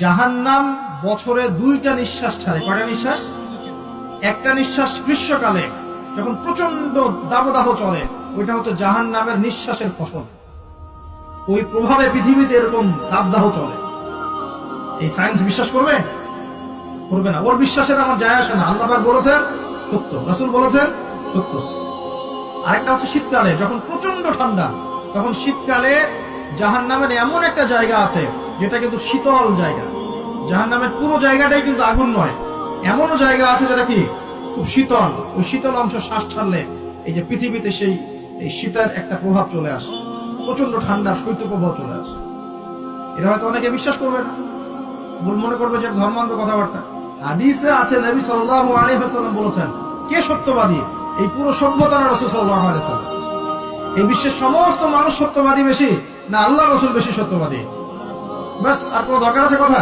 জাহান্নাম বছরে 2টা নিঃশ্বাস ছাড়ে। কয়টা নিঃশ্বাস? একটা নিঃশ্বাস গ্রীষ্মকালে যখন প্রচন্ড দাবদাহ চলে, ওইটা হচ্ছে জাহান্নামের নিঃশ্বাসের ফসল। ওই প্রভাবে পৃথিবীতে এরকম দাবদাহ চলে। এই সায়েন্স বিশ্বাস করবে? করবে না। ওর বিশ্বাসের আমার যায় আসে না। আল্লাহ পাক বলেছেন সত্য, রাসূল বলেছেন সত্য। আরেকটা হচ্ছে শীতকালে যখন প্রচন্ড ঠান্ডা, তখন শীতকালে জাহান্নামের এমন একটা জায়গা আছে যেটা কিন্তু শীতল জায়গা। জাহান্নামের পুরো জায়গাটাই কিন্তু আগুন নয়, এমনও জায়গা আছে যেটা কি খুব শীতল। ওই শীতল অংশ শ্বাস ছাড়লে এই যে পৃথিবীতে এই শীতের একটা প্রভাব চলে আসে, প্রচন্ড ঠান্ডা শৈত্যপ্রবাহ চলে আসে। এটা হয়তো অনেকে বিশ্বাস করবে না, মনে করবে যে ধর্মান্ধ কথাবার্তা। হাদিসে আছে নবী সাল্লাল্লাহু আলাইহি ওয়াসাল্লাম বলেছেন, কে সত্যবাদী? এই পুরো সভ্যতার রাসূল সাল্লাল্লাহু আলাইহি ওয়াসাল্লাম। এই বিশ্বের সমস্ত মানুষ সত্যবাদী বেশি না আল্লাহ রাসূল বেশি সত্যবাদী? বাস, আর কোনো দরকার আছে কথা?